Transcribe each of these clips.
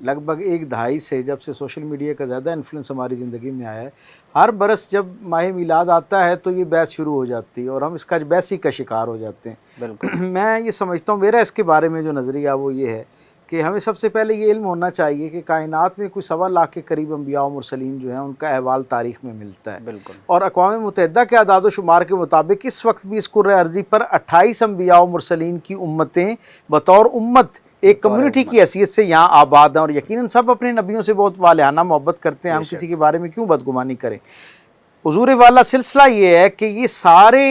لگ بھگ 1 دہائی سے جب سے سوشل میڈیا کا زیادہ انفلوئنس ہماری زندگی میں آیا ہے، ہر برس جب ماہ میلاد آتا ہے تو یہ بحث شروع ہو جاتی ہے اور ہم اس کا بحثی کا شکار ہو جاتے ہیں۔ بالکل میں یہ سمجھتا ہوں، میرا اس کے بارے میں جو نظریہ وہ یہ ہے کہ ہمیں سب سے پہلے یہ علم ہونا چاہیے کہ کائنات میں کوئی 1.25 لاکھ کے قریب انبیاء و مرسلین جو ہیں ان کا احوال تاریخ میں ملتا ہے، بالکل اور اقوام متحدہ کے اعداد و شمار کے مطابق اس وقت بھی اس کرۂ ارضی پر 28 انبیاء و مرسلین کی امتیں بطور امت ایک بطور کمیونٹی کی امت حیثیت سے یہاں آباد ہیں، اور یقیناً سب اپنے نبیوں سے بہت والہانہ محبت کرتے ہیں، بے ہم کسی شک کے بارے میں کیوں بدگمانی کریں۔ حضور والا سلسلہ یہ ہے کہ یہ سارے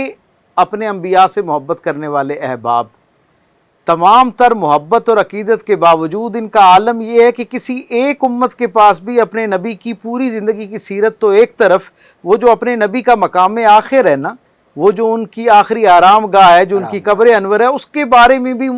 اپنے انبیاء سے محبت کرنے والے احباب، تمام تر محبت اور عقیدت کے باوجود ان کا عالم یہ ہے کہ کسی ایک امت کے پاس بھی اپنے نبی کی پوری زندگی کی سیرت تو ایک طرف، وہ جو اپنے نبی کا مقام آخر ہے نا، وہ جو ان کی آخری آرام گاہ ہے، جو ان کی آرام گاہ قبر انور ہے، اس کے بارے میں بھی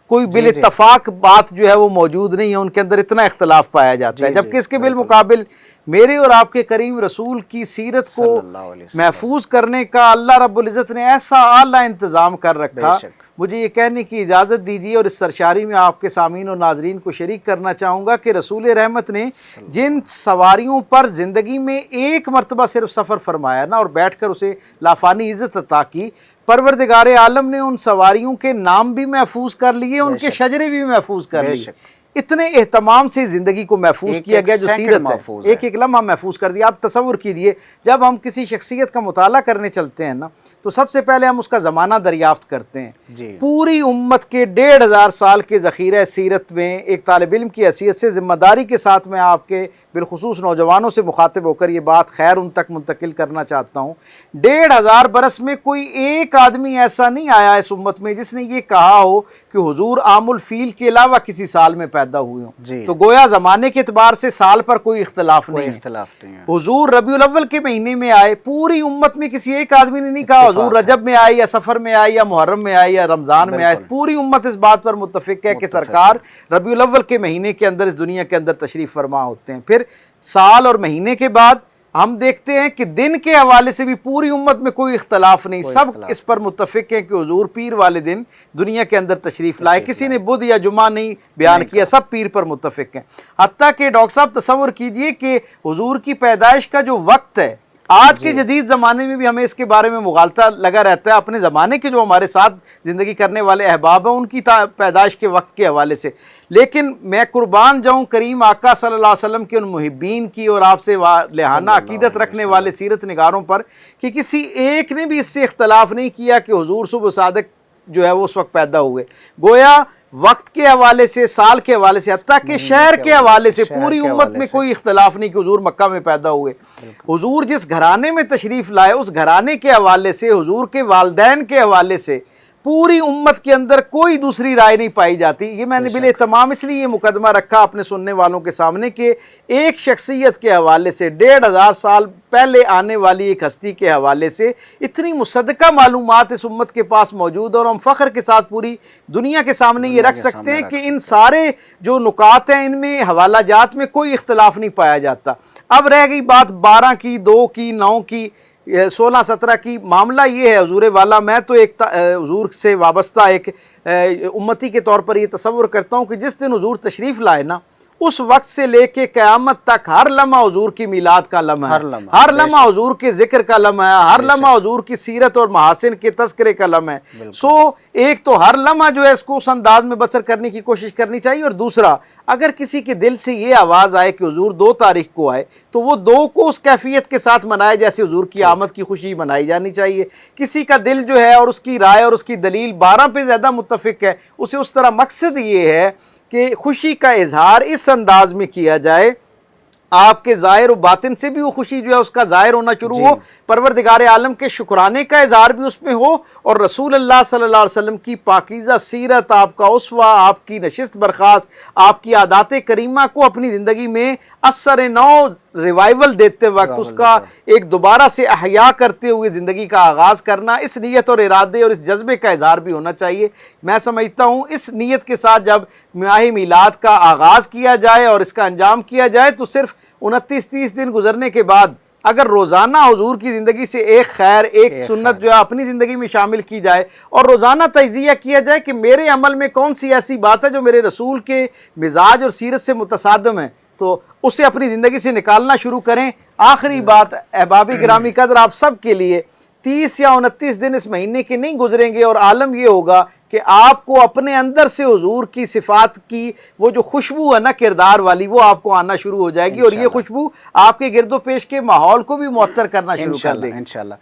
کوئی جی جی بالاتفاق بات جو ہے وہ موجود نہیں ہے، ان کے اندر اتنا اختلاف پایا جاتا ہے، جی جی جبکہ اس کے بالکل بالمقابل میرے اور آپ کے کریم رسول کی سیرت کو صلی اللہ علیہ وسلم محفوظ کرنے کا اللہ رب العزت نے ایسا اعلیٰ انتظام کر بے رکھا۔ شک مجھے یہ کہنے کی اجازت دیجیے اور اس سرشاری میں آپ کے سامعین اور ناظرین کو شریک کرنا چاہوں گا کہ رسول رحمت نے صلی اللہ جن علیہ سواریوں پر زندگی میں ایک مرتبہ صرف سفر فرمایا نا اور بیٹھ کر اسے لافانی عزت عطا کی، پروردگار عالم نے ان سواریوں کے نام بھی محفوظ کر لیے، ان بے کے شک شجرے بھی محفوظ کر بے لیے، شک اتنے اہتمام سے زندگی کو محفوظ ایک کیا ایک گیا جو سیکنڈ سیرت ہے، محفوظ ایک ایک لمحہ محفوظ کر دیا۔ آپ تصور کیجئے جب ہم کسی شخصیت کا مطالعہ کرنے چلتے ہیں نا تو سب سے پہلے ہم اس کا زمانہ دریافت کرتے ہیں۔ جی پوری امت کے 1500 سال کے ذخیرہ سیرت میں ایک طالب علم کی حیثیت سے ذمہ داری کے ساتھ میں آپ کے بالخصوص نوجوانوں سے مخاطب ہو کر یہ بات خیر ان تک منتقل کرنا چاہتا ہوں، 1500 برس میں کوئی ایک آدمی ایسا نہیں آیا اس امت میں جس نے یہ کہا ہو کہ حضور عام الفیل کے علاوہ کسی سال میں پیدا ہوئے ہوں، جی تو گویا زمانے کے اعتبار سے سال پر کوئی اختلاف کوئی نہیں ہے۔ اختلاف نہیں ہے، حضور ربیع الاول کے مہینے میں آئے، پوری امت میں کسی ایک آدمی نے نہیں کہا حضور اتفاق ہے رجب میں آئے یا سفر میں آئے یا محرم میں آئے یا رمضان میں آئے، بالکل پوری امت اس بات پر متفق ہے کہ متفق سرکار ہے ربیع الاول کے مہینے کے اندر اس دنیا کے اندر تشریف فرما ہوتے ہیں۔ پھر سال اور مہینے کے بعد ہم دیکھتے ہیں کہ دن کے حوالے سے بھی پوری امت میں کوئی اختلاف نہیں، کوئی سب اختلاف اس پر متفق ہیں کہ حضور پیر والے دن دنیا کے اندر تشریف لائے، تشریف کسی نے لائے بدھ یا جمعہ نہیں بیان نہیں کیا، کہا سب پیر پر متفق ہیں۔ حتیٰ کہ ڈاکٹر صاحب تصور کیجئے کہ حضور کی پیدائش کا جو وقت ہے، آج کے جی جدید زمانے میں بھی ہمیں اس کے بارے میں مغالطہ لگا رہتا ہے، اپنے زمانے کے جو ہمارے ساتھ زندگی کرنے والے احباب ہیں ان کی پیدائش کے وقت کے حوالے سے، لیکن میں قربان جاؤں کریم آقا صلی اللہ علیہ وسلم کے ان محبین کی اور آپ سے والہانہ صلی اللہ عقیدت علیہ رکھنے والے وسلم سیرت نگاروں پر کہ کسی ایک نے بھی اس سے اختلاف نہیں کیا کہ حضور صبح صادق جو ہے وہ اس وقت پیدا ہوئے، گویا وقت کے حوالے سے، سال کے حوالے سے، حتیٰ کہ مہینے شہر کے کے حوالے سے شہر پوری کے امت حوالے میں سے کوئی اختلاف نہیں کہ حضور مکہ میں پیدا ہوئے۔ بالکل حضور جس گھرانے میں تشریف لائے اس گھرانے کے حوالے سے، حضور کے والدین کے حوالے سے پوری امت کے اندر کوئی دوسری رائے نہیں پائی جاتی۔ یہ میں بے نے شک تمام اس لیے یہ مقدمہ رکھا اپنے سننے والوں کے سامنے کہ ایک شخصیت کے حوالے سے 1500 سال پہلے آنے والی ایک ہستی کے حوالے سے اتنی مصدقہ معلومات اس امت کے پاس موجود ہے، اور ہم فخر کے ساتھ پوری دنیا کے سامنے یہ دنیا رکھ کے سکتے سامنے ہیں رکھ کہ ان سکتے ہیں سارے جو نکات ہیں ان میں حوالہ جات میں کوئی اختلاف نہیں پایا جاتا۔ اب رہ گئی بات 12 کی، 2 کی، 9 کی، 16 17 کی، معاملہ یہ ہے حضور والا، میں تو ایک حضور سے وابستہ ایک امتی کے طور پر یہ تصور کرتا ہوں کہ جس دن حضور تشریف لائے نا اس وقت سے لے کے قیامت تک ہر لمحہ حضور کی میلاد کا لمحہ ہے، ہر لمحہ ہر بے لمحہ شک حضور کے ذکر کا لمحہ ہے، ہر بے لمحہ شک حضور کی سیرت اور محاسن کے تذکرے کا لمحہ ہے۔ بالکل ایک تو ہر لمحہ جو ہے اس کو اس انداز میں بسر کرنے کی کوشش کرنی چاہیے، اور دوسرا اگر کسی کے دل سے یہ آواز آئے کہ حضور 2 تاریخ کو آئے تو وہ 2 کو اس کیفیت کے ساتھ منائے جیسے حضور کی ٹھیک آمد کی خوشی منائی جانی چاہیے۔ کسی کا دل جو ہے اور اس کی رائے اور اس کی دلیل 12 پہ زیادہ متفق ہے، اسے اس طرح مقصد یہ ہے کہ خوشی کا اظہار اس انداز میں کیا جائے، آپ کے ظاہر و باطن سے بھی وہ خوشی جو ہے اس کا ظاہر ہونا شروع جی ہو، پروردگار عالم کے شکرانے کا اظہار بھی اس میں ہو، اور رسول اللہ صلی اللہ علیہ وسلم کی پاکیزہ سیرت، آپ کا اسوہ، آپ کی نشست برخاست، آپ کی عادات کریمہ کو اپنی زندگی میں اثر نو ریوائیول دیتے وقت اس کا ایک دوبارہ سے احیاء کرتے ہوئے زندگی کا آغاز کرنا، اس نیت اور ارادے اور اس جذبے کا اظہار بھی ہونا چاہیے۔ میں سمجھتا ہوں اس نیت کے ساتھ جب ماہ میلاد کا آغاز کیا جائے اور اس کا انجام کیا جائے تو صرف 29-30 دن گزرنے کے بعد اگر روزانہ حضور کی زندگی سے ایک خیر ایک سنت جو ہے اپنی زندگی میں شامل کی جائے اور روزانہ تجزیہ کیا جائے کہ میرے عمل میں کون سی ایسی بات ہے جو میرے رسول کے مزاج اور سیرت سے متصادم ہے، تو اسے اپنی زندگی سے نکالنا شروع کریں۔ آخری بات احباب گرامی قدر، آپ سب کے لیے 30 یا 29 دن اس مہینے کے نہیں گزریں گے اور عالم یہ ہوگا کہ آپ کو اپنے اندر سے حضور کی صفات کی وہ جو خوشبو ہے نا کردار والی، وہ آپ کو آنا شروع ہو جائے گی، اور یہ خوشبو آپ کے گرد و پیش کے ماحول کو بھی معطر کرنا شروع کر دے گی۔ انشاءاللہ